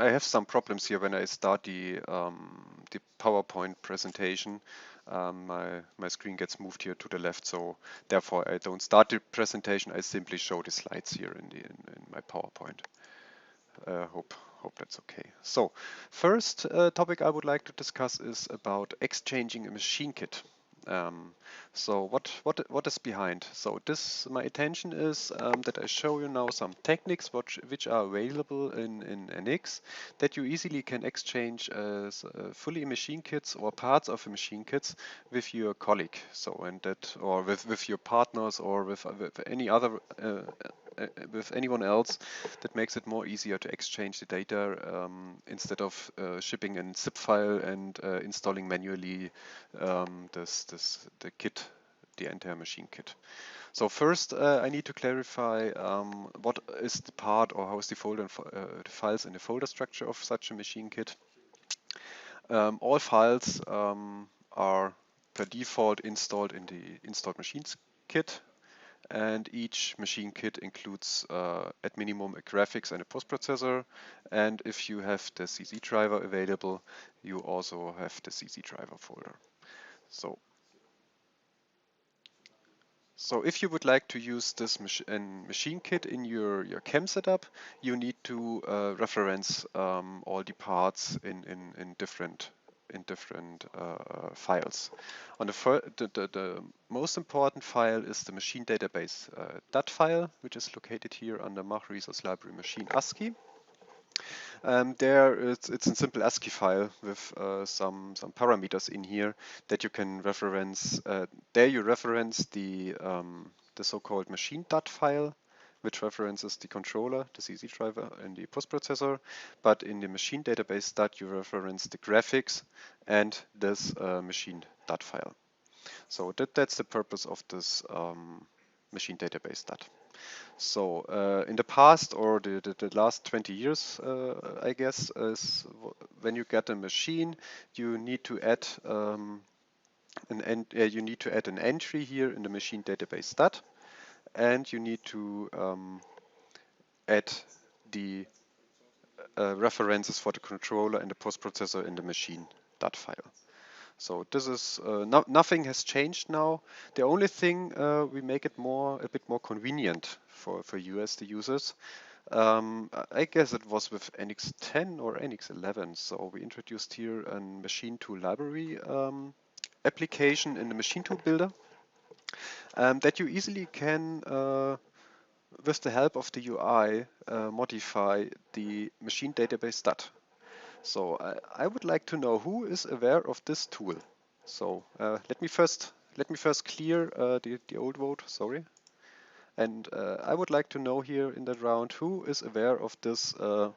I have some problems here when I start the PowerPoint presentation. My screen gets moved here to the left, so therefore I don't start the presentation. I simply show the slides here in my PowerPoint. Hope that's okay. So, first topic I would like to discuss is about exchanging a machine kit. Um, so what is behind? So this my intention is that I show you now some techniques which are available in NX that you easily can exchange fully machine kits or parts of a machine kits with your colleague. So and that or with your partners or with any other with anyone else, that makes it more easier to exchange the data instead of shipping a zip file and installing manually the kit, the entire machine kit. So first, I need to clarify what is the part or how is the folder the files in the folder structure of such a machine kit. All files are per default installed in the installed machines kit, and each machine kit includes at minimum a graphics and a post-processor, and if you have the CC driver available, you also have the CC driver folder. So if you would like to use this machine kit in your CAM setup, you need to reference all the parts in different files. On the most important file is the machine database .dat file, which is located here under Mach Resource Library Machine ASCII. There it's a simple ASCII file with some parameters in here that you can reference. There you reference the so-called machine.dat file, which references the controller, the CC driver, and the post-processor. But in the machine database .dat you reference the graphics and this machine.dat file. So that's the purpose of this machine database .dat. So in the past or the last 20 years, I guess, is when you get a machine, you need to add an entry here in the machine database .dat, and you need to add the references for the controller and the post processor in the machine .dat file. So this is nothing has changed now. The only thing we make it a bit more convenient for you as the users. I guess it was with NX 10 or NX 11. So we introduced here a machine tool library application in the machine tool builder that you easily can, with the help of the UI, modify the machine database .dat. So I would like to know who is aware of this tool. So let me first clear the old vote. Sorry, and I would like to know here in that round who is aware of this of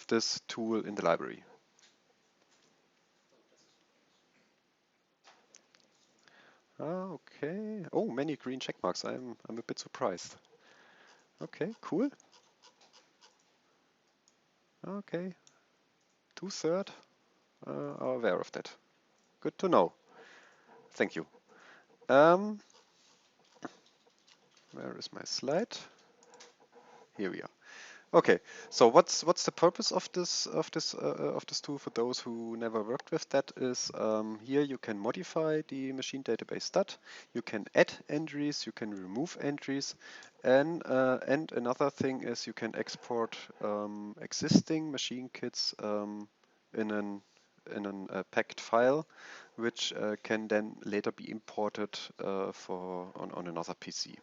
this tool in the library. Okay. Oh, many green check marks. I'm a bit surprised. Okay, cool. Okay, 2/3 are aware of that. Good to know. Thank you. Where is my slide? Here we are. Okay, so what's the purpose of this tool for those who never worked with that is here you can modify the machine database .dat, you can add entries, you can remove entries, and another thing is you can export existing machine kits in a packed file, which can then later be imported on another PC.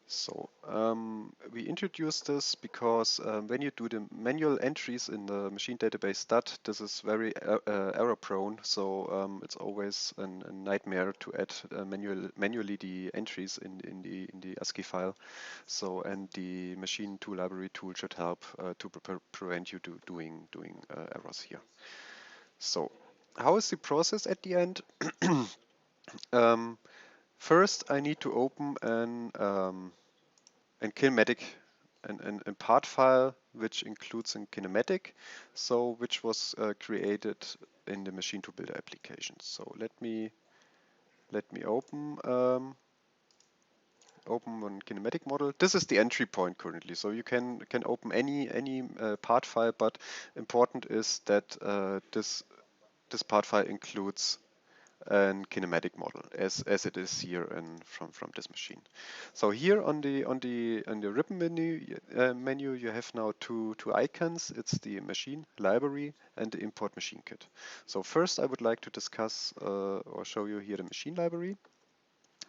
So we introduced this because when you do the manual entries in the machine database .dat, this is very error prone. So it's always a nightmare to add manually the entries in the ASCII file. So and the machine tool library tool should help to prevent you doing errors here. So how is the process at the end? First, I need to open an kinematic and part file which includes a kinematic, so which was created in the machine to builder application. So let me open open one kinematic model. This is the entry point currently, so you can open any part file, but important is that this part file includes a kinematic model as it is here from this machine. So here on the ribbon menu you have now two icons. It's the machine library and the import machine kit. So first I would like to discuss or show you here the machine library.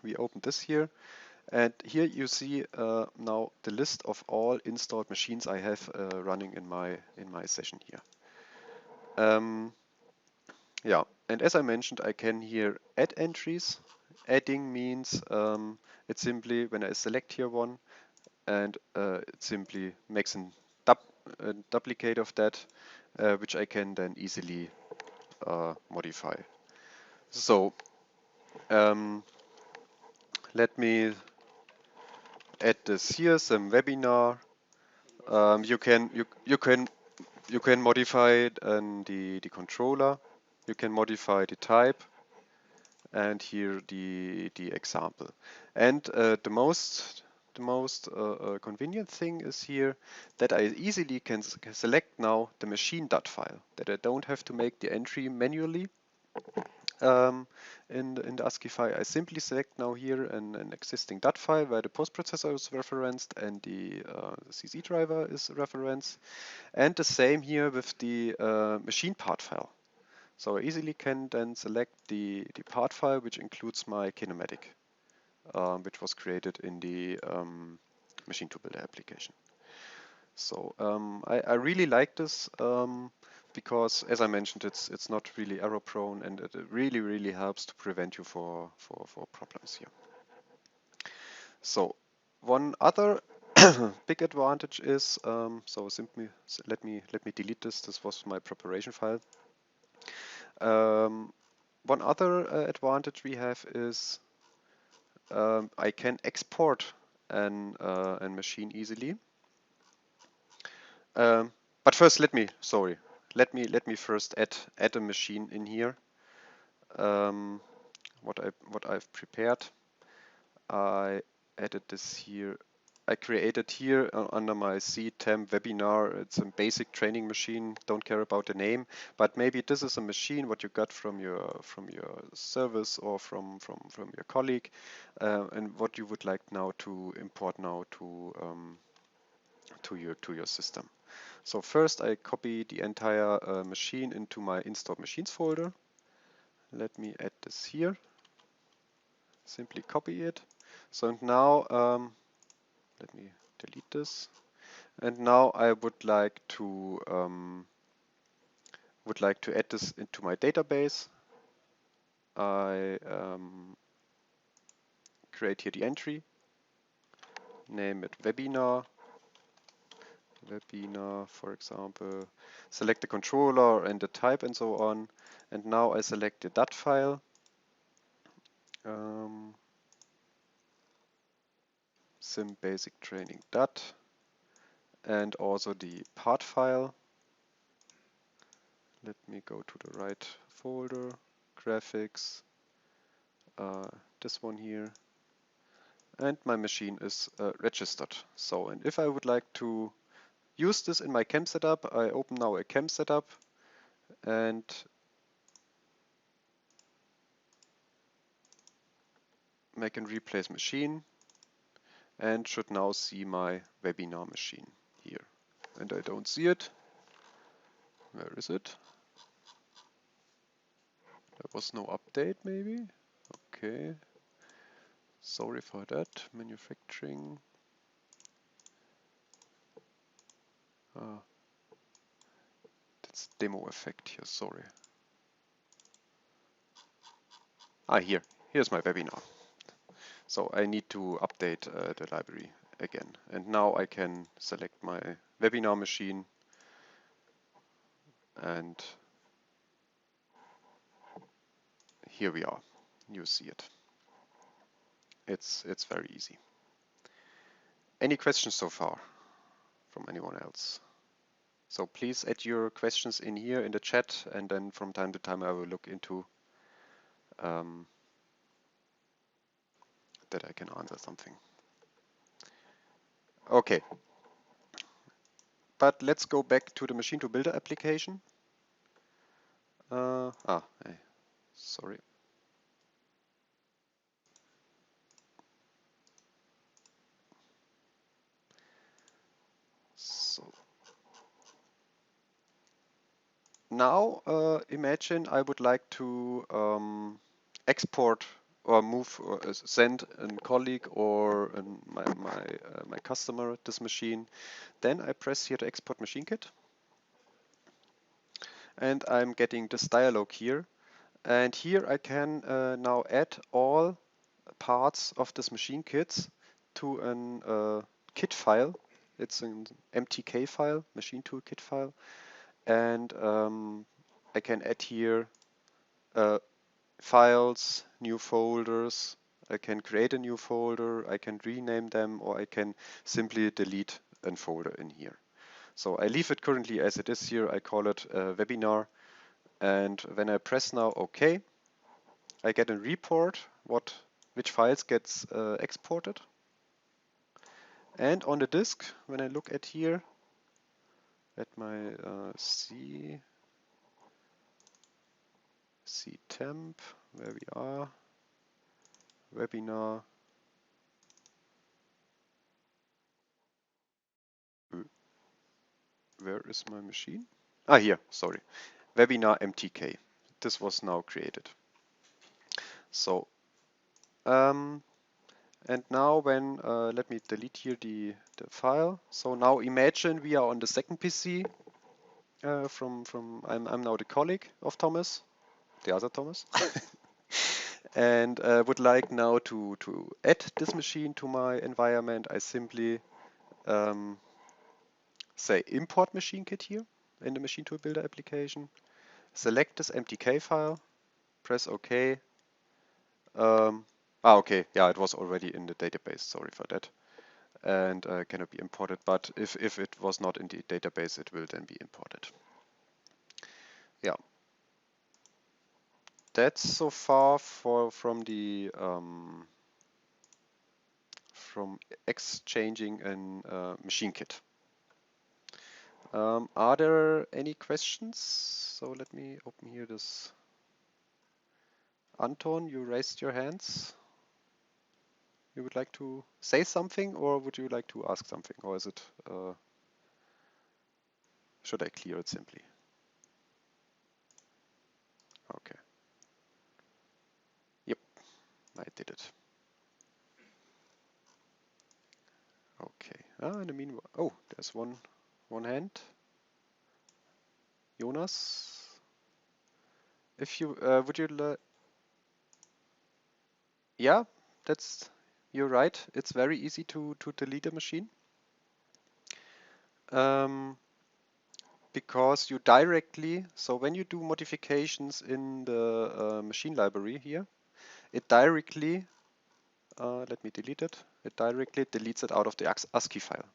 We open this here, and here you see now the list of all installed machines I have running in my session here. Yeah, and as I mentioned, I can here add entries. Adding means it simply, when I select here one, and it simply makes a duplicate of that, which I can then easily modify. So let me add this here, some webinar. You can modify it and the controller. You can modify the type, and here the example. And the most convenient thing is here that I easily can select now the machine.dat file, that I don't have to make the entry manually in the ASCII file. I simply select now here an existing .dat file where the post-processor is referenced and the CSE driver is referenced, and the same here with the machine part file. So I easily can then select the part file which includes my kinematic, which was created in the machine to builder application. So I really like this because, as I mentioned, it's not really error prone, and it really helps to prevent you for problems here. So one other big advantage is so simply let me delete this. This was my preparation file. One other advantage we have is I can export an machine easily. But first, let me first add a machine in here. What I've prepared, I added this here. I created here under my C-Temp webinar. It's a basic training machine. Don't care about the name, but maybe this is a machine what you got from your service or from your colleague, and what you would like now to import now to your system. So first I copy the entire machine into my installed machines folder. Let me add this here. Simply copy it. So now let me delete this. And now I would like to add this into my database. I create here the entry, name it webinar, for example, select the controller and the type and so on. And now I select the .dat file. Sim basic training .dat, and also the part file. Let me go to the right folder, graphics, this one here, and my machine is registered. So, and if I would like to use this in my CAM setup, I open now a CAM setup and make and replace machine, and should now see my webinar machine here. And I don't see it. Where is it? There was no update maybe? Okay. Sorry for that. Manufacturing. That's demo effect here, sorry. Here's my webinar. So I need to update the library again. And now I can select my webinar machine, and here we are. You see it. It's very easy. Any questions so far from anyone else? So please add your questions in here in the chat, and then from time to time I will look into that I can answer something. Okay, but let's go back to the machine to builder application. Sorry. So now imagine I would like to export or move or send a colleague or my customer this machine. Then I press here the export machine kit, and I'm getting this dialog here. And here I can now add all parts of this machine kits to an kit file. It's an MTK file, machine toolkit file, and I can add here files, new folders. I can create a new folder, I can rename them, or I can simply delete a folder in here. So I leave it currently as it is here. I call it webinar, and when I press now OK, I get a report which files gets exported. And on the disk, when I look at here, at my C temp, where we are, webinar, where is my machine? Ah, here, sorry, webinar MTK. This was now created. So, and now when, let me delete here the file. So now imagine we are on the second PC I'm now the colleague of Thomas, the other Thomas, and would like now to add this machine to my environment. I simply say import machine kit here in the machine tool builder application, select this MTK file, press OK. Okay, yeah, it was already in the database, sorry for that, and cannot be imported, but if it was not in the database, it will then be imported. Yeah. That's so far from exchanging a machine kit. Are there any questions? So let me open here this. Anton, you raised your hands. You would like to say something, or would you like to ask something, or is it? Should I clear it simply? Okay. Yep, I did it. Okay. In the meanwhile, oh, there's one hand. Jonas, if you would you yeah, you're right. It's very easy to delete a machine because you directly. So when you do modifications in the machine library here, it directly. Let me delete it. It directly deletes it out of the ASCII file.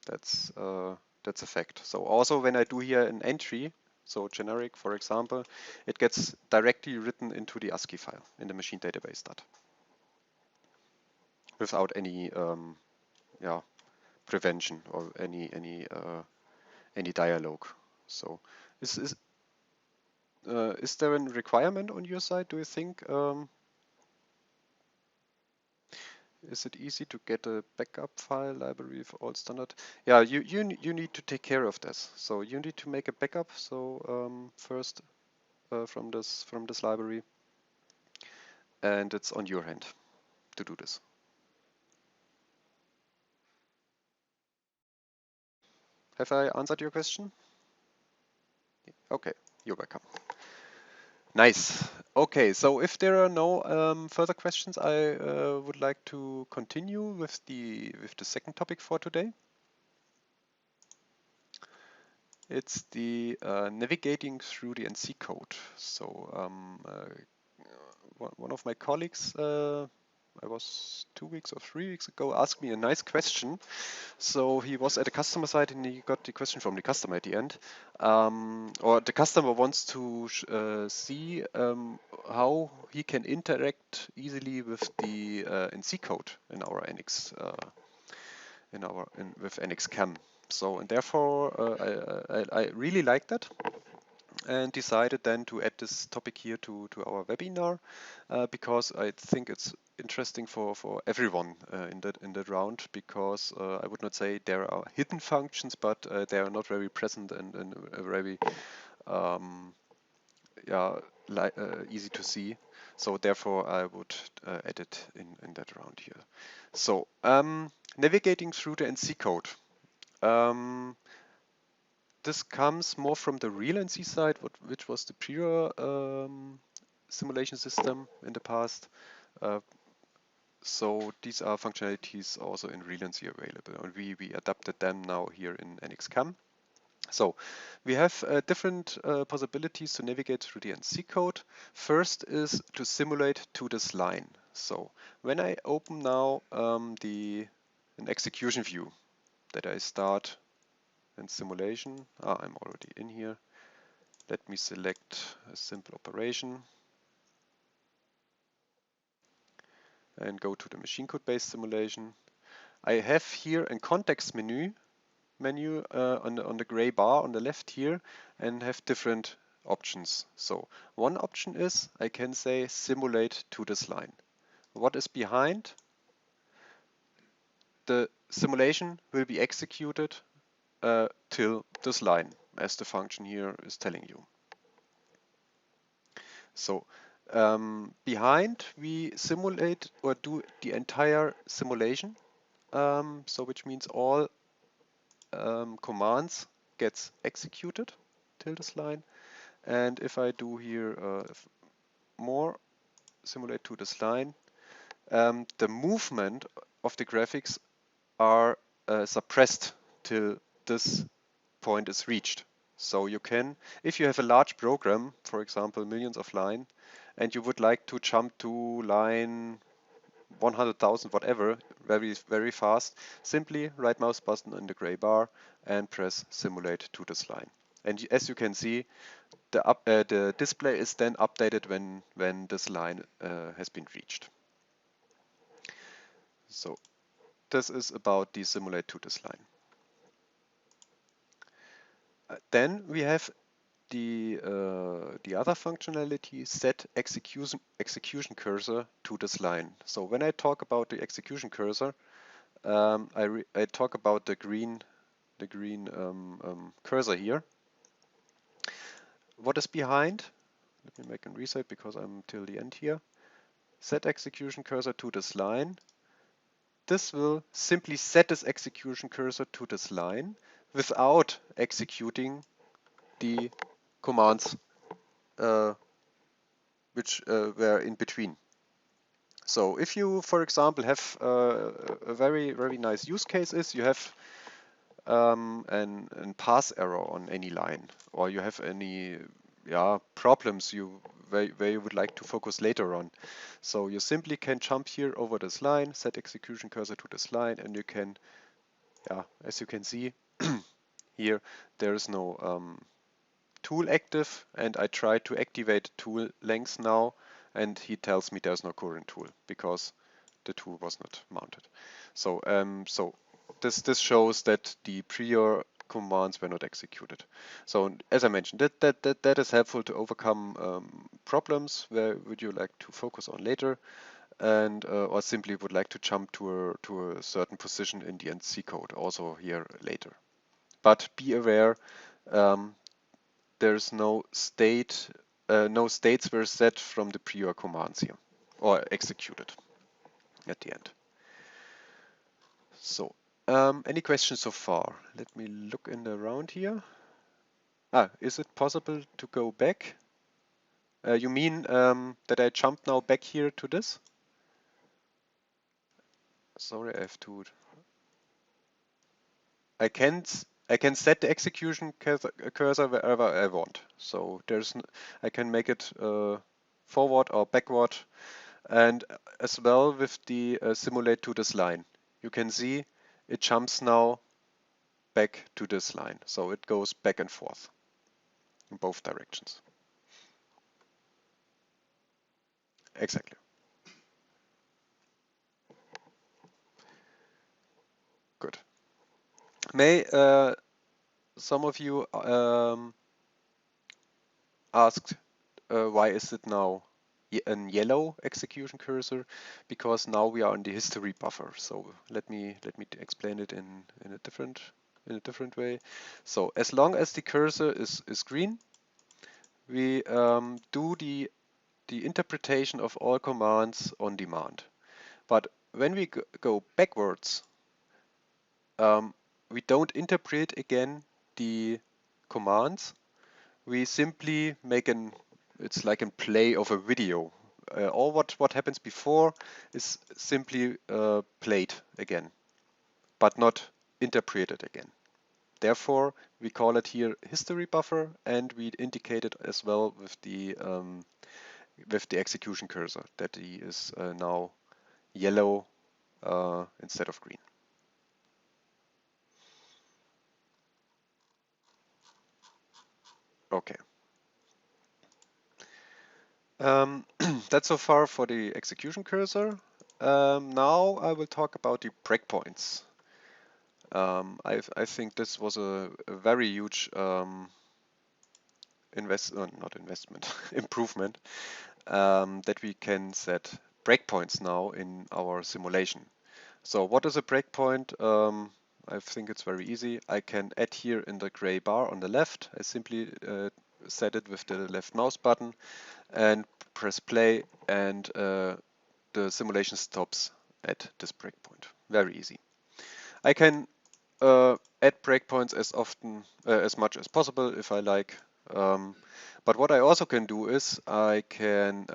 That's a fact. So also when I do here an entry, so generic, for example, it gets directly written into the ASCII file in the machine database stat without any prevention or any dialogue. So is there a requirement on your side? Do you think is it easy to get a backup file library for all standard? Yeah, you need to take care of this. So you need to make a backup. So first from this library, and it's on your hand to do this. Have I answered your question? Okay, you're welcome. Nice. Okay, so if there are no further questions, I would like to continue with the second topic for today. It's the navigating through the NC code. So one of my colleagues, I was 2 weeks or 3 weeks ago, asked me a nice question. So he was at the customer side and he got the question from the customer at the end. Or the customer wants to see how he can interact easily with the NC code in our NX with NXCam. So, and therefore I really like that, and decided then to add this topic here to our webinar, because I think it's interesting for everyone in that round, because I would not say there are hidden functions, but they are not very present and very yeah, easy to see. So therefore I would add it in that round here. So navigating through the NC code. This comes more from the real NC side, which was the prior simulation system in the past. So these are functionalities also in real NC available, and we adapted them now here in NXCam. So we have different possibilities to navigate through the NC code. First is to simulate to this line. So when I open now an execution view that I start in simulation, I'm already in here. Let me select a simple operation and go to the machine code based simulation. I have here a context menu on the gray bar on the left here, and have different options. So one option is I can say simulate to this line. What is behind? The simulation will be executed till this line, as the function here is telling you. So behind we simulate or do the entire simulation, so which means all commands gets executed till this line. And if I do here more simulate to this line, the movement of the graphics are suppressed till this point is reached. So you can, if you have a large program, for example, millions of lines, and you would like to jump to line 100,000, whatever, very, very fast, simply right mouse button in the gray bar and press simulate to this line. And as you can see, the display is then updated when this line has been reached. So this is about the simulate to this line. Then we have the other functionality, set execution cursor to this line. So when I talk about the execution cursor, I talk about the green cursor here. What is behind? Let me make a reset because I'm till the end here. Set execution cursor to this line. This will simply set this execution cursor to this line without executing the commands which were in between. So if you, for example, have a very, very nice use case is you have an pass error on any line, or you have any problems where you would like to focus later on. So you simply can jump here over this line, set execution cursor to this line, and you can, as you can see here, there is no tool active, and I try to activate tool length now, and he tells me there's no current tool because the tool was not mounted. So this shows that the prior commands were not executed. So as I mentioned, that is helpful to overcome problems where would you like to focus on later, and or simply would like to jump to a certain position in the NC code also here later. But be aware, there's no states were set from the prior commands here or executed at the end. So any questions so far? Let me look in the round here. Is it possible to go back? You mean that I jump now back here to this? Sorry, I have to. I can set the execution cursor wherever I want. So I can make it forward or backward, and as well with the simulate to this line. You can see it jumps now back to this line. So it goes back and forth in both directions. Exactly. Good. May some of you asked why is it now a yellow execution cursor? Because now we are on the history buffer. So let me explain it in a different way. So as long as the cursor is green, we do the interpretation of all commands on demand. But when we go backwards, we don't interpret again the commands. We simply make it's like a play of a video. All what happens before is simply played again, but not interpreted again. Therefore, we call it here history buffer, and we indicate it as well with the execution cursor that he is now yellow instead of green. Okay. That's so far for the execution cursor. Now I will talk about the breakpoints. I think this was a very huge not investment, improvement, that we can set breakpoints now in our simulation. So what is a breakpoint? I think it's very easy. I can add here in the gray bar on the left. I simply set it with the left mouse button and press play, and the simulation stops at this breakpoint. Very easy. I can add breakpoints as often, as much as possible if I like. But what I also can do is I can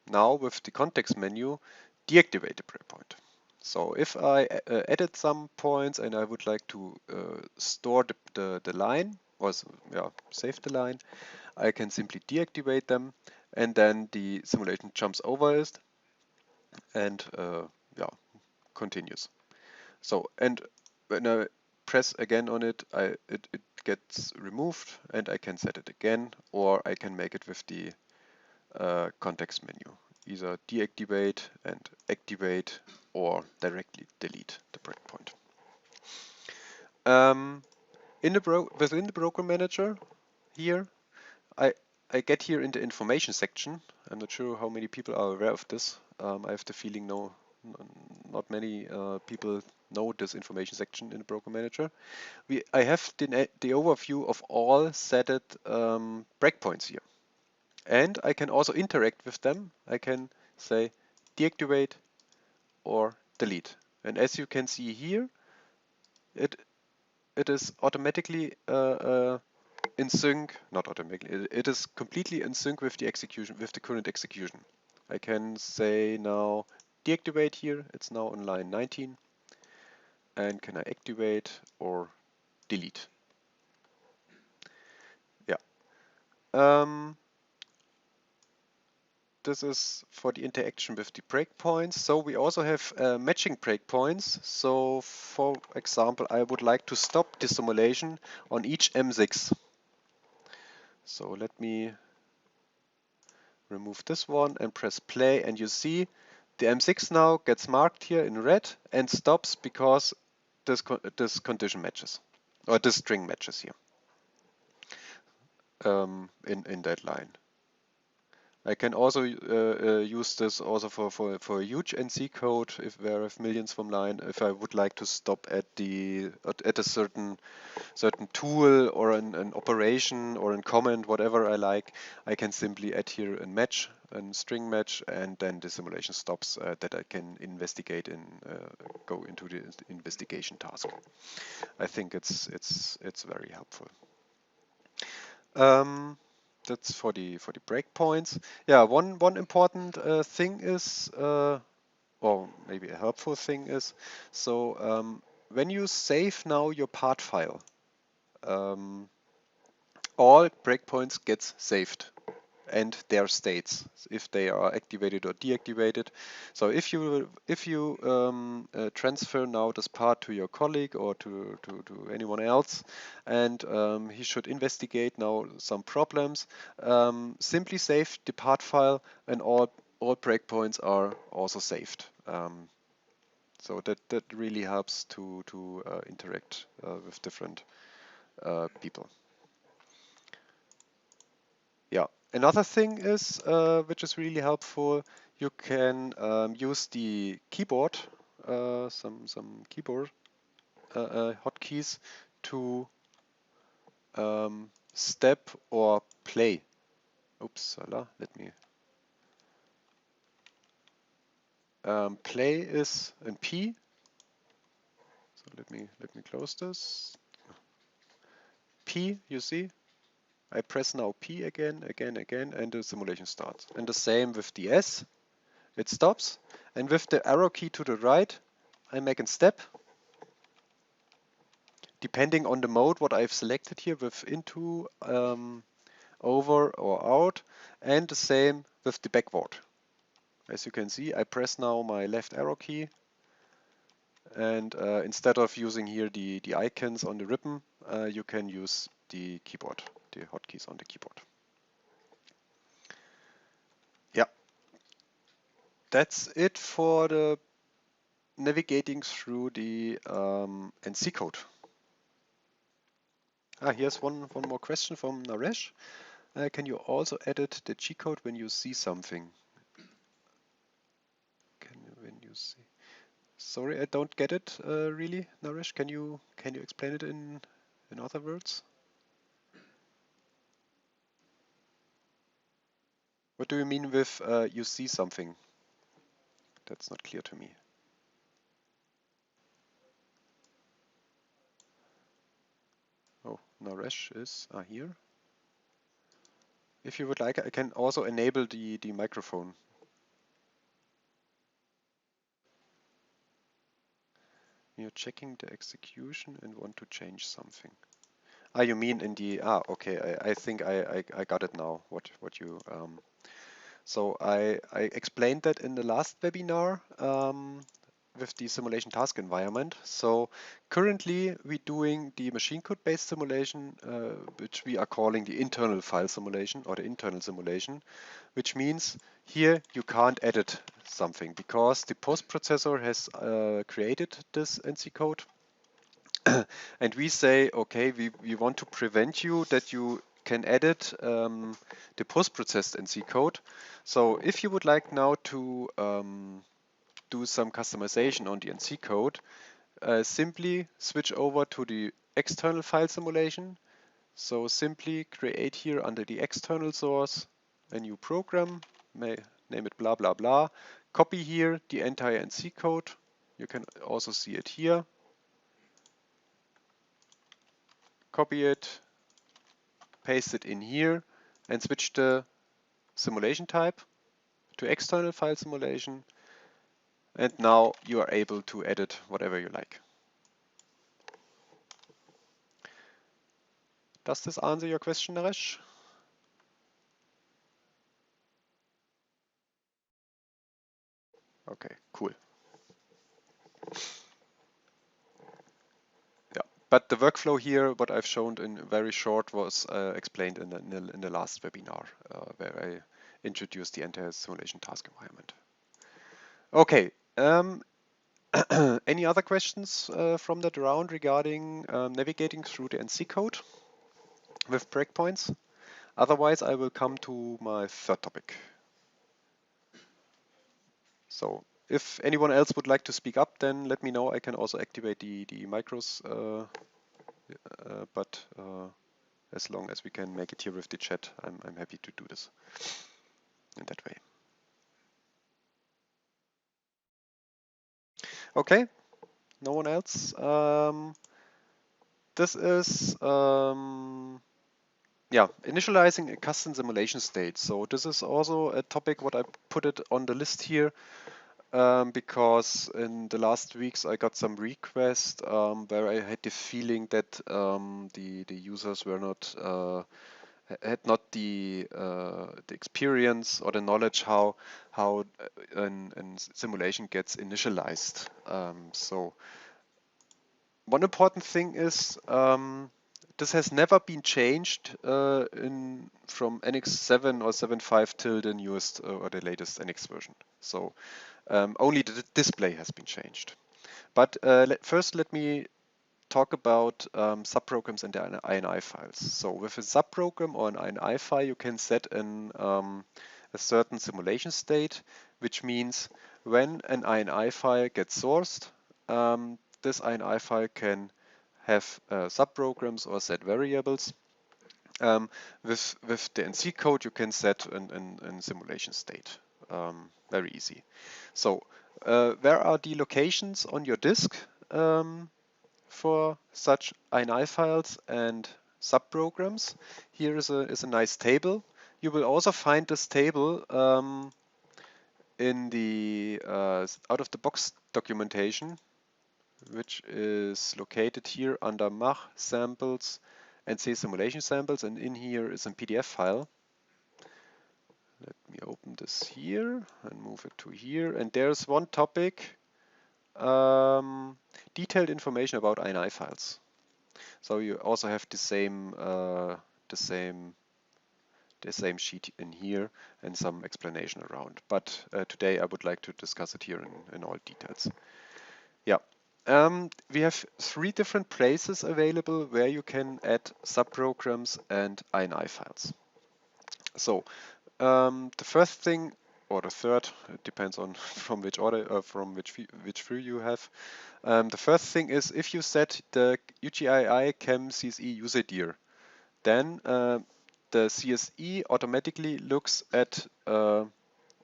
now with the context menu deactivate the breakpoint. So if I added some points and I would like to store the line, or yeah, save the line, I can simply deactivate them, and then the simulation jumps over it and yeah, continues. So, and when I press again on it, it gets removed, and I can set it again, or I can make it with the context menu. Either deactivate and activate, or directly delete the breakpoint. Within the program manager here, I I get here in the information section. I'm not sure how many people are aware of this. I have the feeling not many people know this information section in the program manager. I have the overview of all set breakpoints here, and I can also interact with them. I can say deactivate or delete, and as you can see here, it it is automatically in sync, not automatically, it is completely in sync with the execution, with the current execution. I can say now deactivate here, it's now on line 19, and can I activate or delete? Yeah. Um, this is for the interaction with the breakpoints. So we also have matching breakpoints. So for example, I would like to stop the simulation on each M6. So let me remove this one and press play, and you see the M6 now gets marked here in red and stops because this condition matches, or this string matches here in that line. I can also use this also for a huge NC code if there are millions from line. If I would like to stop at a certain tool or an operation or a comment, whatever I like, I can simply add here a match, a string match, and then the simulation stops that I can investigate and go into the investigation task. I think it's very helpful. That's for the breakpoints. Yeah, one important thing is, or maybe a helpful thing is, so when you save now your part file, um, all breakpoints gets saved and their states if they are activated or deactivated. So if you transfer now this part to your colleague or to anyone else, and he should investigate now some problems, simply save the part file, and all breakpoints are also saved. So that really helps to interact with different people. Yeah. Another thing is which is really helpful. You can use the keyboard, some keyboard hotkeys to step or play. Oops, let me. Play is in P. So let me close this. P, you see, I press now P again, and the simulation starts. And the same with the S, it stops. And with the arrow key to the right, I make a step. Depending on the mode, what I've selected here with into, over or out, and the same with the backward. As you can see, I press now my left arrow key, and instead of using here the icons on the ribbon, you can use the keyboard, the hotkeys on the keyboard. Yeah, that's it for the navigating through the NC code. Here's one more question from Naresh. Can you also edit the G code when you see something? When you see? Sorry, I don't get it really, Naresh. Can you explain it in other words? What do you mean with you see something? That's not clear to me. Oh, Naresh is here. If you would like, I can also enable the microphone. You're checking the execution and want to change something. You mean in the, okay, I think I got it now, what you, so I explained that in the last webinar with the simulation task environment. So currently we're doing the machine code based simulation, which we are calling the internal file simulation or the internal simulation, which means here you can't edit something because the post processor has created this NC code. And we say, okay, we want to prevent you that you can edit the post-processed NC code. So if you would like now to do some customization on the NC code, simply switch over to the external file simulation. So simply create here under the external source a new program, name it blah blah blah, copy here the entire NC code. You can also see it here. Copy it, paste it in here, and switch the simulation type to external file simulation. And now you are able to edit whatever you like. Does this answer your question, Naresh? Okay, cool. Yeah, but the workflow here, what I've shown in very short, was explained in the last webinar, where I introduced the entire simulation task environment. Okay. Any other questions from that round regarding navigating through the NC code with breakpoints? Otherwise, I will come to my third topic. So if anyone else would like to speak up, then let me know. I can also activate the micros, but as long as we can make it here with the chat, I'm happy to do this in that way. Okay, no one else. This is yeah, initializing a custom simulation state. So this is also a topic what I put it on the list here. Because in the last weeks I got some requests where I had the feeling that the users were not had not the experience or the knowledge how an simulation gets initialized. So one important thing is this has never been changed from NX 7 or 7.5 till the newest or the latest NX version. So only the display has been changed. But first, let me talk about subprograms and the INI files. So with a subprogram or an INI file, you can set a certain simulation state, which means when an INI file gets sourced, this INI file can have subprograms or set variables. With the NC code, you can set an simulation state. Very easy. So where are the locations on your disk for such INI files and subprograms? Here is a nice table. You will also find this table in the out-of-the-box documentation, which is located here under Mach samples and C simulation samples, and in here is a PDF file. Let me open this here and move it to here, and there's one topic, detailed information about INI files. So you also have the same sheet in here and some explanation around. But today I would like to discuss it here in all details. Yeah. We have 3 different places available where you can add subprograms and INI files. So the first thing, or the third, it depends on from which order, from which view you have. The first thing is if you set the UGII chem CSE user dir, then the CSE automatically looks at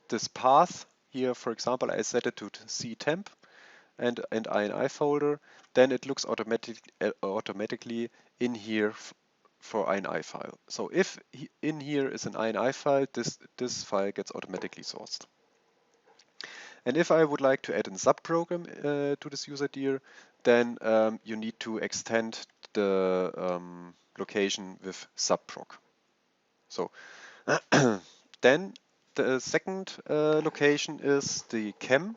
this path. Here, for example, I set it to ctemp and INI folder. Then it looks automatically in here for INI file. So if in here is an INI file, this file gets automatically sourced. And if I would like to add a subprogram to this user dir, then you need to extend the location with subprog. So then the second location is the chem,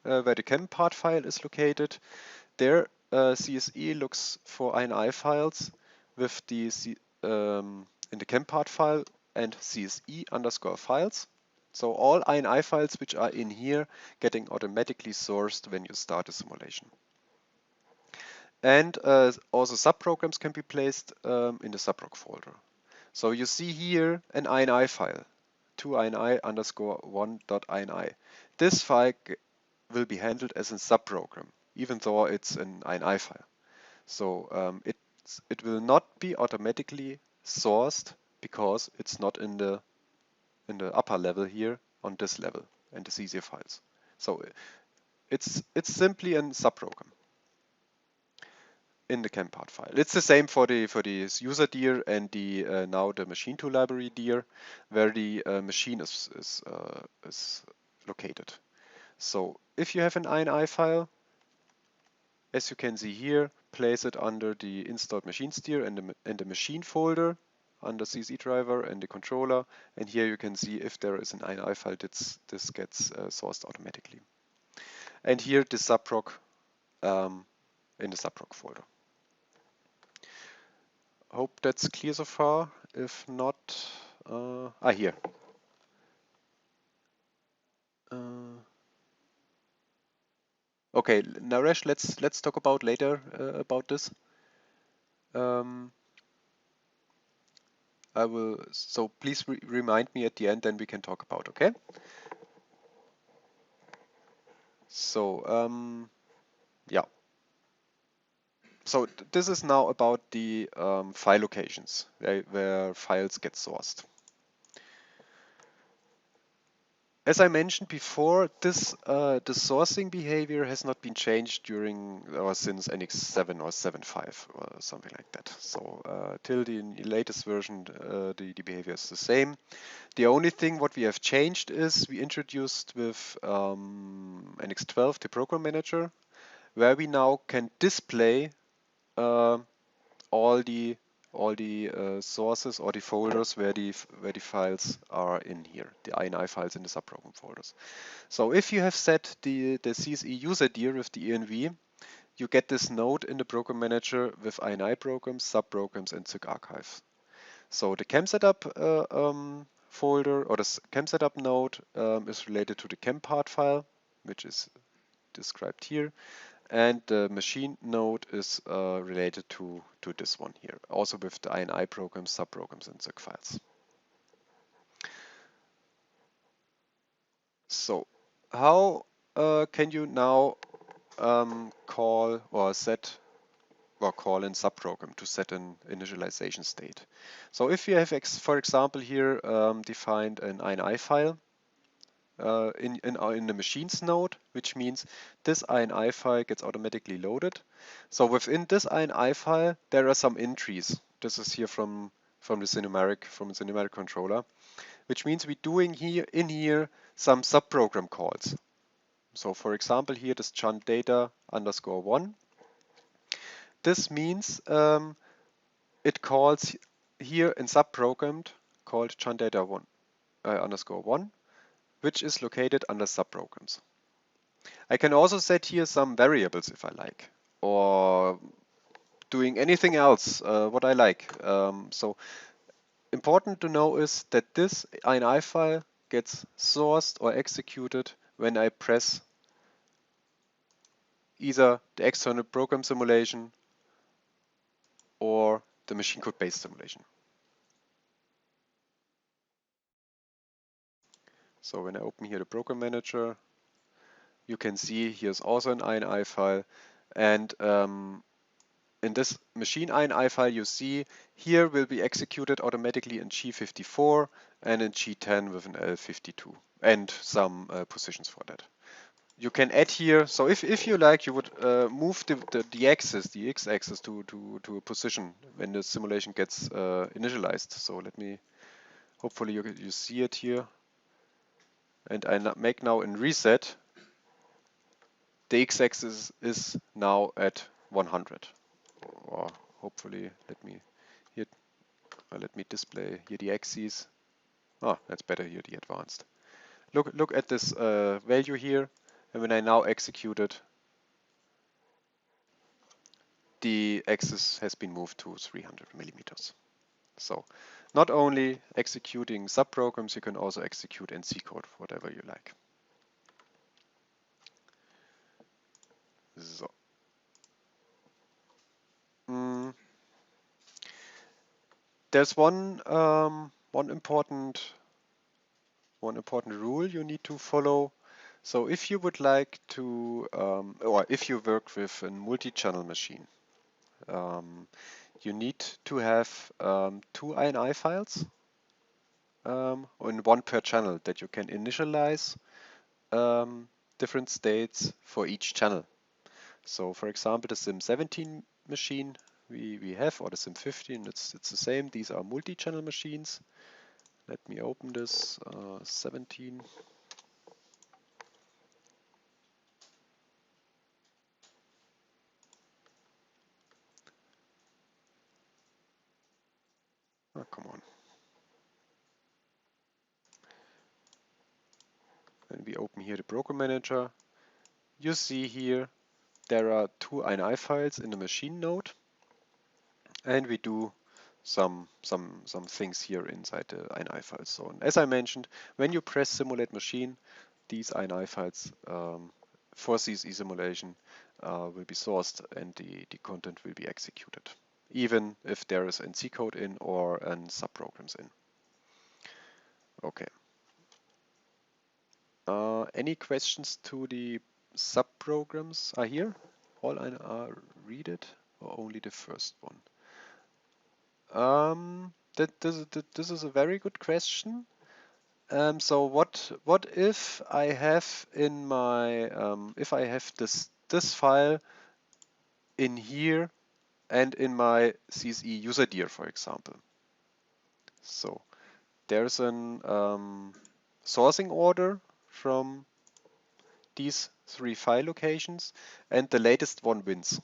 where the chem part file is located. There CSE looks for INI files with the in the chem part file and CSE underscore files. So all INI files which are in here getting automatically sourced when you start a simulation. And also subprograms can be placed in the subprog folder. So you see here an INI file, 2ini underscore 1.ini. This file will be handled as a subprogram, even though it's an INI file. So it will not be automatically sourced because it's not in the upper level here on this level and the CSE files. So it's simply a subprogram in the chem part file. It's the same for the user dir and the now the machine tool library dir, where the machine is located. So if you have an INI file, as you can see here, place it under the installed machines dir and the machine folder under CSE driver and the controller. And here you can see if there is an INI file, this gets sourced automatically. And here the subprog in the subprog folder. Hope that's clear so far. If not, here. Okay, Naresh, let's talk about later about this. I will. So please remind me at the end, then we can talk about. Okay. So yeah. So this is now about the file locations where files get sourced. As I mentioned before, this the sourcing behavior has not been changed during or since NX 7 or 7.5 or something like that. So till the latest version, the behavior is the same. The only thing what we have changed is we introduced with NX 12 the program manager, where we now can display all the sources or the folders where the files are in here, the INI files in the subprogram folders. So if you have set the CSE user dir with the env, you get this node in the program manager with INI programs, subprograms, and ZIG archive. So the chem setup folder or the chem setup node is related to the chem part file, which is described here. And the machine node is related to this one here, also with the INI programs, subprograms, and ZIC files. So how can you now call or set or call in subprogram to set an initialization state? So if you have, for example, here defined an INI file in the machines node, which means this INI file gets automatically loaded. So within this INI file, there are some entries. This is here from the numeric controller, which means we're doing here some subprogram calls. So for example, here this chunt data _1. This means it calls here in subprogrammed called chunt data one _1, which is located under subprograms. I can also set here some variables if I like, or doing anything else what I like. So important to know is that this INI file gets sourced or executed when I press either the external program simulation or the machine code based simulation. So when I open here the program manager, you can see here's also an INI file, and in this machine INI file you see here will be executed automatically in G54 and in G10 with an L52 and some positions for that. You can add here, so if you like, you would move the axis, the x-axis to a position when the simulation gets initialized. So let me, hopefully you see it here. And I make now in reset, the x-axis is now at 100. Or hopefully, let me display here the axes. Oh, that's better here, the advanced. Look at this value here, and when I now execute it, the axis has been moved to 300 millimeters. So not only executing subprograms, you can also execute NC code, whatever you like. So. There's one important rule you need to follow. So if you would like to, or if you work with a multi-channel machine, you need to have 2 INI files, and 1 per channel, that you can initialize different states for each channel. So for example, the Sim17 machine we have, or the Sim15, it's the same. These are multi-channel machines. Let me open this 17. Oh, come on. When we open here the program manager, you see here there are 2 INI files in the machine node, and we do some things here inside the INI files. So as I mentioned, when you press simulate machine, these INI files for CSE simulation will be sourced, and the content will be executed, even if there is NC code in or an subprograms in. Okay. Any questions to the subprograms are here? All are read it, or only the first one? This is a very good question. So what if I have in my if I have this file in here and in my CSE user dir, for example? So there's an sourcing order from these 3 file locations, and the latest one wins.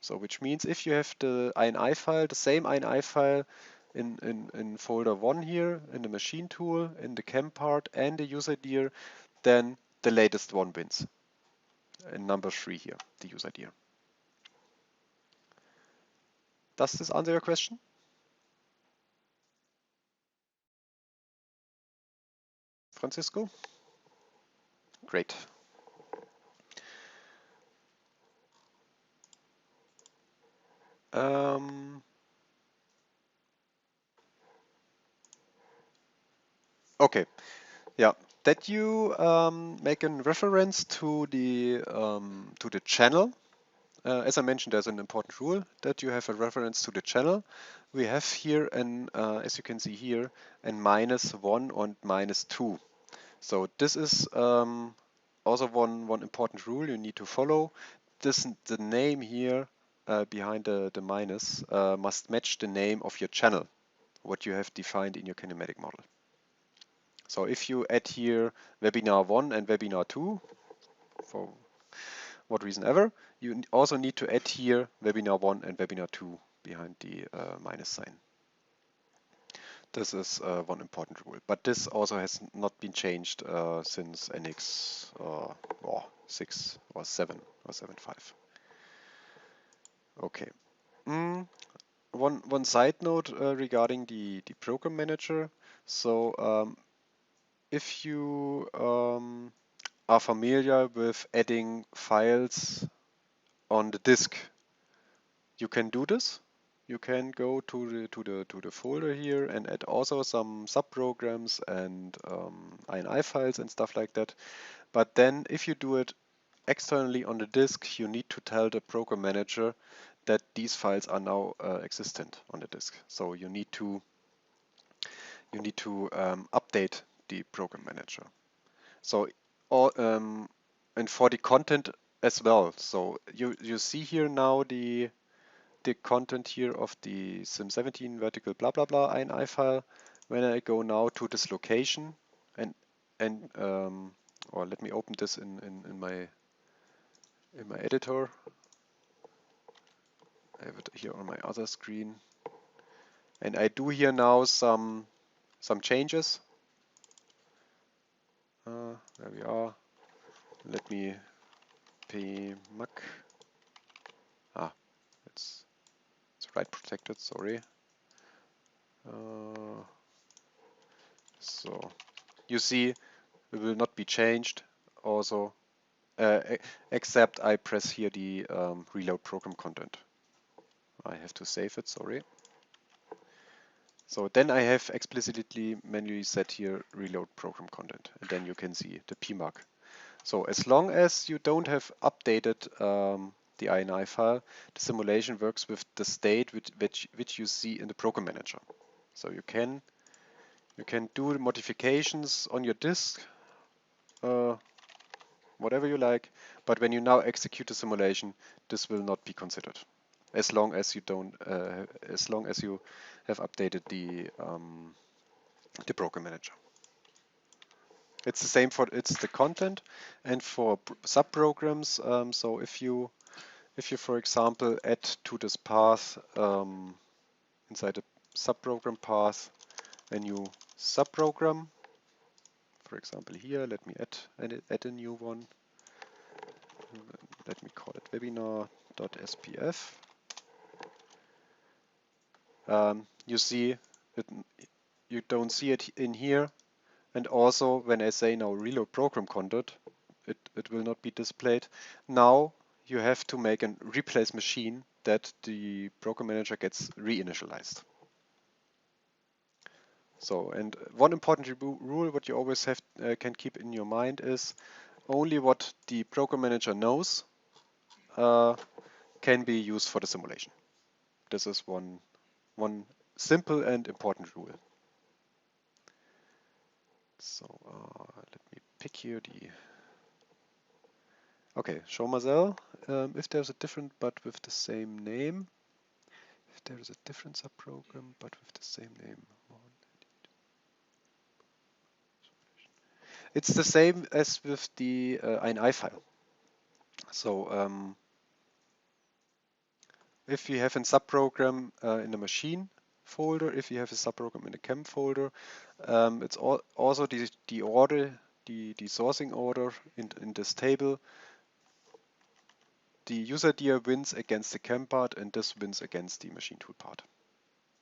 So which means if you have the INI file, the same INI file in folder 1 here, in the machine tool, in the chem part, and the user dir, then the latest one wins. In number 3 here, the user dir. Does this answer your question? Francisco? Great. Okay, yeah, that you make a reference to the channel. As I mentioned, there's an important rule that you have a reference to the channel. We have here an, as you can see here, an -1 and -2. So this is also one important rule you need to follow. The name here behind the minus must match the name of your channel, what you have defined in your kinematic model. So if you add here webinar 1 and webinar 2, for what reason ever, you also need to add here webinar 1 and webinar 2 behind the minus sign. This is one important rule, but this also has not been changed since NX 6 or 7 or 7.5. Okay. One side note regarding the program manager. So if you are familiar with adding files on the disk, you can do this. You can go to the folder here and add also some subprograms and INI files and stuff like that. But then if you do it externally on the disk, you need to tell the program manager that these files are now existent on the disk. So you need to update the program manager. So all, and for the content as well. So you see here now the content here of the sim17 vertical blah blah blah INI file. When I go now to this location and or let me open this in my editor. I have it here on my other screen, and I do here now some changes. There we are. Let me pmac. It's write protected. Sorry. So you see, it will not be changed. Also, except I press here the reload program content. I have to save it. Sorry. So then I have explicitly manually set here reload program content, and then you can see the pmark. So as long as you don't have updated the INI file, the simulation works with the state which you see in the program manager. So you can do modifications on your disk, whatever you like, but when you now execute the simulation, this will not be considered, as long as you don't, as long as you have updated the program manager. It's the same for the content and for subprograms. So if you for example add to this path inside the subprogram path a new subprogram, for example here, let me add a new one. Let me call it webinar.spf. You see it, you don't see it in here, and also when I say now reload program content, it will not be displayed. Now you have to make a replace machine that the program manager gets reinitialized. So, and one important rule what you always have can keep in your mind is only what the program manager knows can be used for the simulation. This is one simple and important rule. So let me pick here the. Okay, show Marcel. If there's a different but with the same name. If there is a different subprogram but with the same name. It's the same as with the INI file. So if you have a subprogram in the machine folder, if you have a subprogram in the chem folder, it's also the order, the sourcing order in this table. The user dir wins against the chem part, and this wins against the machine tool part.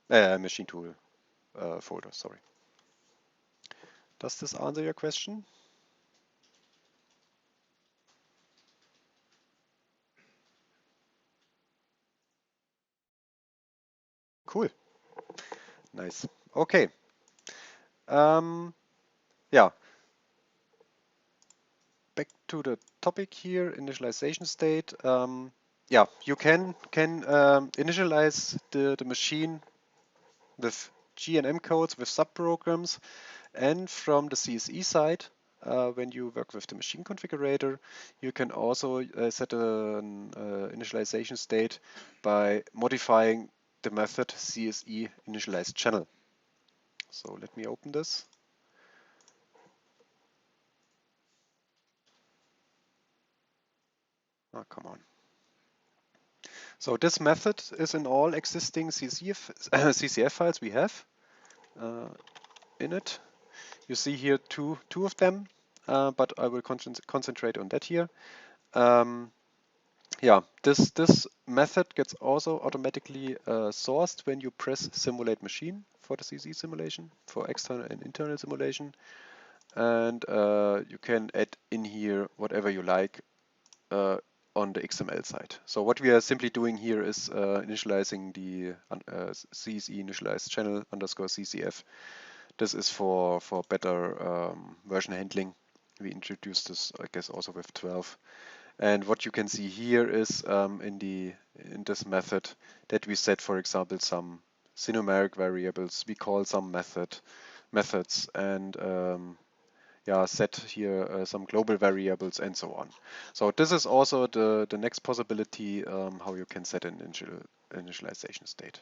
Machine tool folder, sorry. Does this answer your question? Cool. Nice. Okay. Yeah. Back to the topic here, initialization state. Yeah, you can initialize the machine with G&M codes, with subprograms, and from the CSE side, when you work with the machine configurator, you can also set an initialization state by modifying the method CSE initialize channel. So let me open this. Oh, come on. So this method is in all existing CCF files we have in it. You see here two of them, but I will concentrate on that here. Yeah, this method gets also automatically sourced when you press simulate machine for the CC simulation, for external and internal simulation. And you can add in here whatever you like on the XML side. So what we are simply doing here is initializing the CSE initialize channel underscore CCF. This is for better version handling. We introduced this, I guess, also with 12. And what you can see here is in this method that we set, for example, some numeric variables. We call some methods and yeah, set here some global variables and so on. So this is also the next possibility how you can set an initialization state.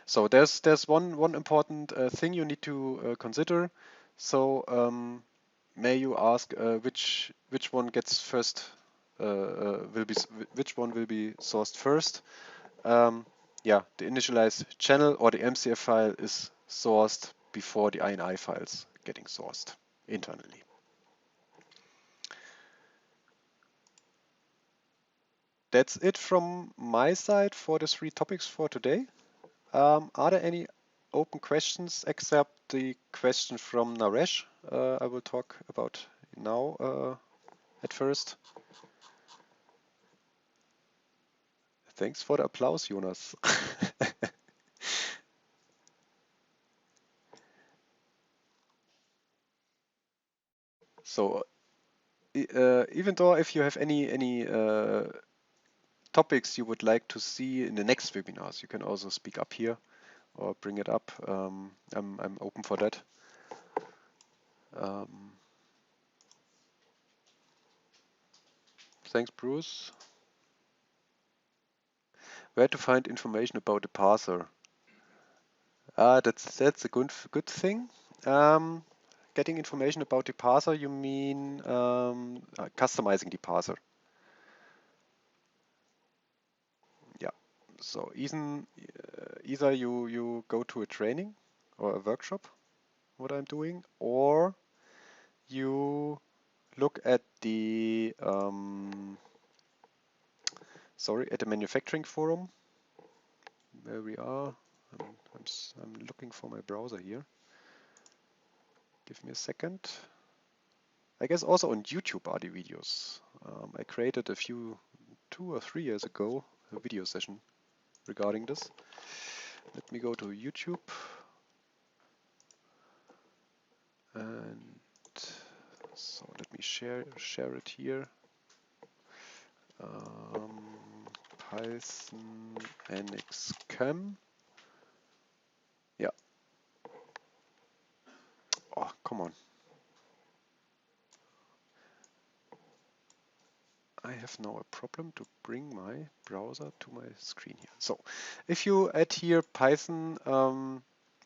So there's one important thing you need to consider. So may you ask which one gets first which one will be sourced first? Yeah, the initialized channel or the MCF file is sourced before the INI files getting sourced internally. That's it from my side for the 3 topics for today. Are there any open questions except the question from Naresh? I will talk about now at first. Thanks for the applause, Jonas. So, even though if you have any topics you would like to see in the next webinars, you can also speak up here or bring it up. I'm open for that. Thanks, Bruce. Where to find information about the parser? That's a good thing. Getting information about the parser, you mean customizing the parser? Yeah. So either you go to a training or a workshop, what I'm doing, or you look at the at the manufacturing forum where we are. I'm looking for my browser here. Give me a second. I guess also on YouTube are the videos. I created 2 or 3 years ago a video session regarding this. Let me go to YouTube and so let me share it here. Python NXCam. Yeah. Oh, come on. I have now a problem to bring my browser to my screen here. So if you add here Python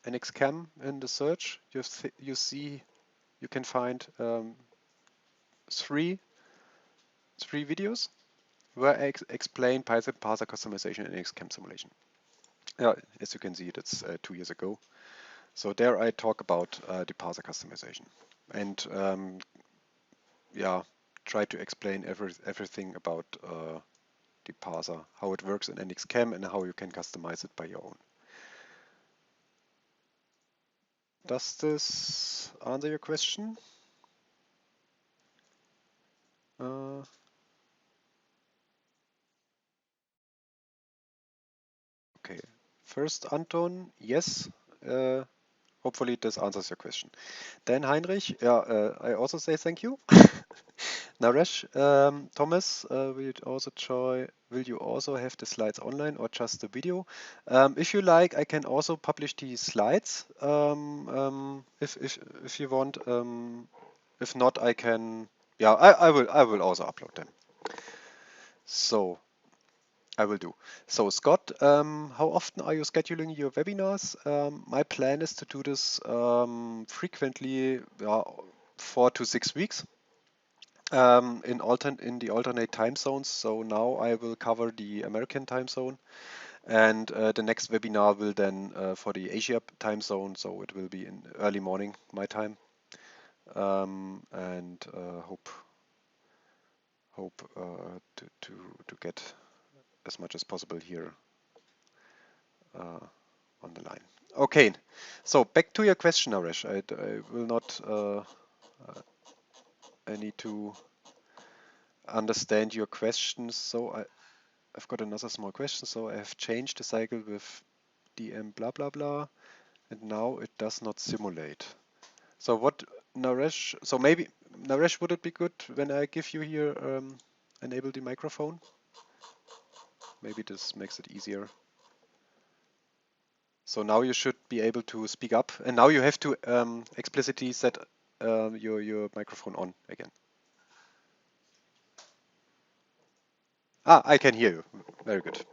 NXCam in the search, you see you can find 3 videos where I explain Python parser customization in NXCam simulation. Yeah, as you can see, that's 2 years ago. So there I talk about the parser customization and yeah, try to explain everything about the parser, how it works in NXCam and how you can customize it by your own. Does this answer your question? Okay, First, Anton, yes. Hopefully this answers your question. Then Heinrich, yeah, I also say thank you. Naresh, Thomas, will you also have the slides online or just the video? If you like, I can also publish these slides if you want. If not, I can. Yeah, I will also upload them. So I will do. So Scott, how often are you scheduling your webinars? My plan is to do this frequently, 4 to 6 weeks. In the alternate time zones. So now I will cover the American time zone, and the next webinar will then for the Asia time zone. So it will be in early morning my time, and hope to get as much as possible here on the line. Okay, so back to your question, Naresh. I will not. I need to understand your questions. So I've got another small question. So I have changed the cycle with DM blah blah blah, and now it does not simulate. So what, Naresh? So maybe Naresh, would it be good when I give you here enable the microphone? Maybe this makes it easier. So now you should be able to speak up, and now you have to explicitly set your microphone on again. Ah, I can hear you. Very good.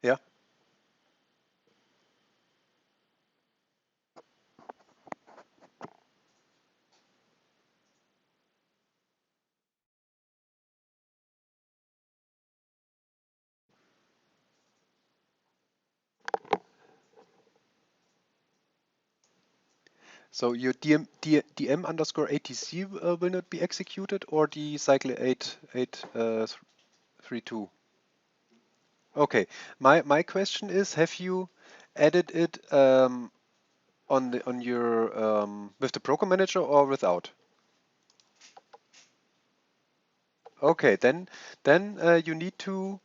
Yeah. So your DM underscore ATC will not be executed, or the cycle 8832. Okay. My question is, have you added it on your with the program manager or without? Okay, then you need to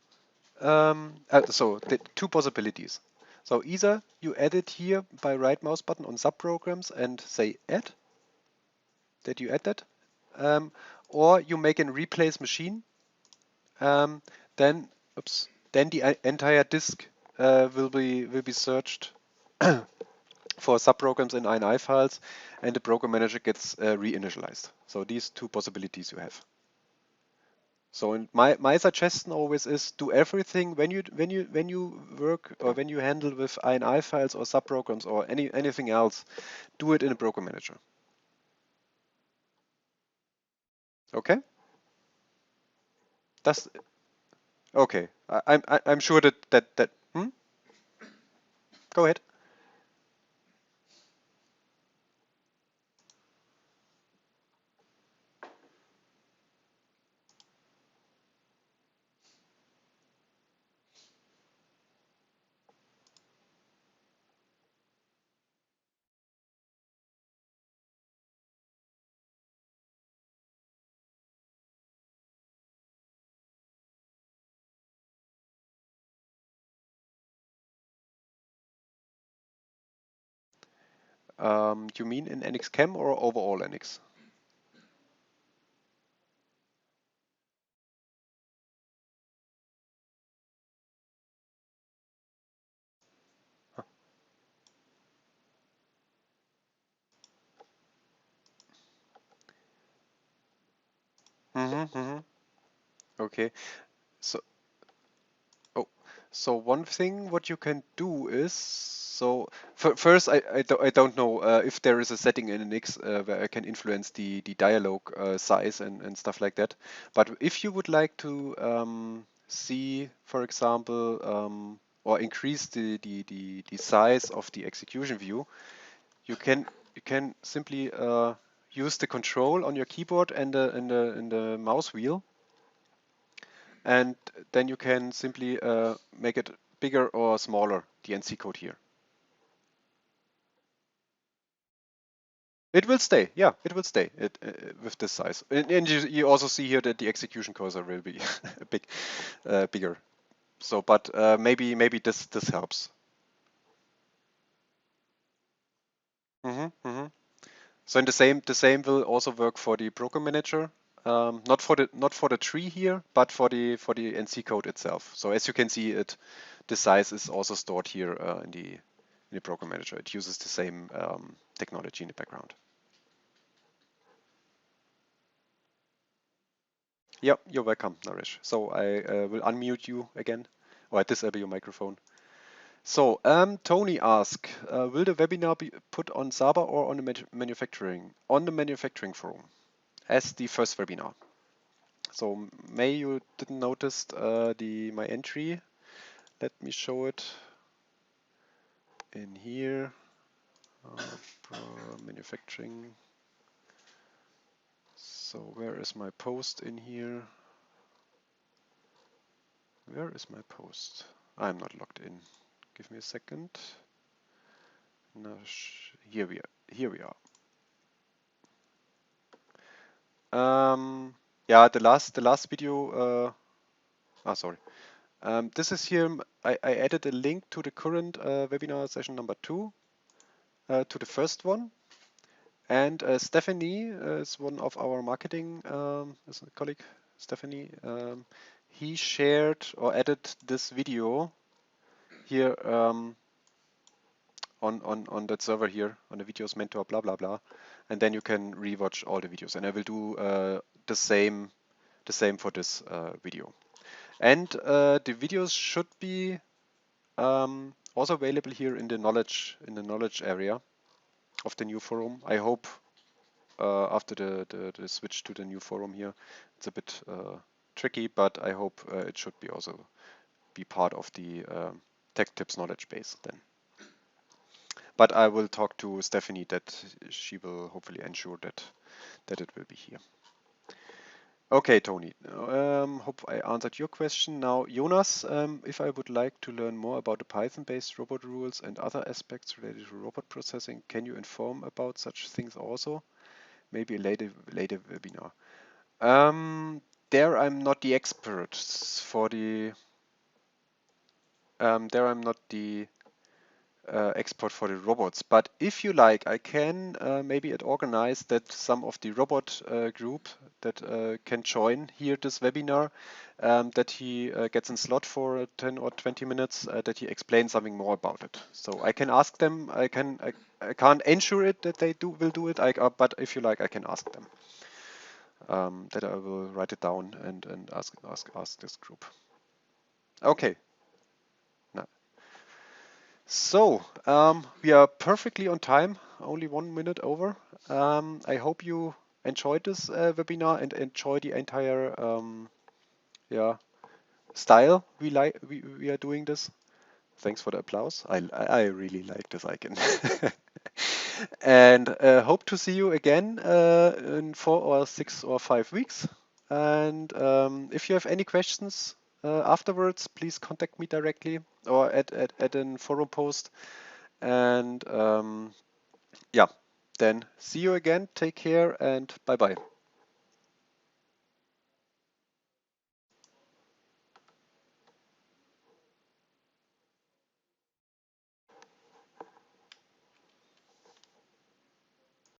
so the two possibilities. So either you add it here by right mouse button on subprograms and say add, that you add that, or you make a replace machine. Um, then, then the entire disk will be searched for subprograms in INI files, and the program manager gets reinitialized. So these two possibilities you have. So my suggestion always is do everything when you work or when you handle with INI files or subprograms or anything else, do it in a program manager. Okay? That's okay. I'm sure that. Go ahead. You mean in NX Chem or overall NX? Mm-hmm. Okay. So Oh, so one thing what you can do is, so first I don't know if there is a setting in Nix where I can influence the dialogue size and stuff like that. But if you would like to see, for example, or increase the size of the execution view, you can simply use the control on your keyboard and the mouse wheel, and then you can simply make it bigger or smaller, the NC code here. It will stay, yeah, it will stay with this size. And you also see here that the execution cursor will be a big, bigger. So, but maybe this helps. So, and the same will also work for the program manager. Not for the tree here, but for the NC code itself. So as you can see, the size is also stored here in the program manager. It uses the same technology in the background. Yeah, you're welcome, Naresh. So I will unmute you again, or I disable your microphone. So Tony asked, will the webinar be put on Saba or on the manufacturing forum as the first webinar? So May, you didn't notice my entry. Let me show it in here. Manufacturing. So where is my post in here? Where is my post? I'm not logged in. Give me a second. No, here we are. Here we are. Yeah, the last video. Sorry. This is here. I added a link to the current webinar session number 2, to the first one. And Stephanie is one of our marketing is a colleague, Stephanie. He shared or added this video here on that server here, on the videos mentor, blah blah blah, and then you can rewatch all the videos. And I will do the same for this video. And the videos should be also available here in the knowledge area of the new forum. I hope after the switch to the new forum here, it's a bit tricky, but I hope it should be also be part of the tech tips knowledge base then. But I will talk to Stephanie that she will hopefully ensure that it will be here. Okay, Tony. Hope I answered your question. Now, Jonas, if I would like to learn more about the Python-based robot rules and other aspects related to robot processing, can you inform about such things also? Maybe a later webinar. There I'm not the expert for the. There I'm not the expert for the robots. But if you like, I can maybe organize that some of the robot group that can join here this webinar, that he gets a slot for 10 or 20 minutes, that he explains something more about it. So I can ask them. I can't ensure it that they will do it. But if you like, I can ask them. That I will write it down and ask this group. Okay. So we are perfectly on time, only 1 minute over. I hope you enjoyed this webinar and enjoy the entire style we are doing this. Thanks for the applause. I really like this icon. And hope to see you again in 4 or 6 or 5 weeks. And if you have any questions afterwards, please contact me directly or at a forum post. And yeah, then see you again. Take care and bye bye.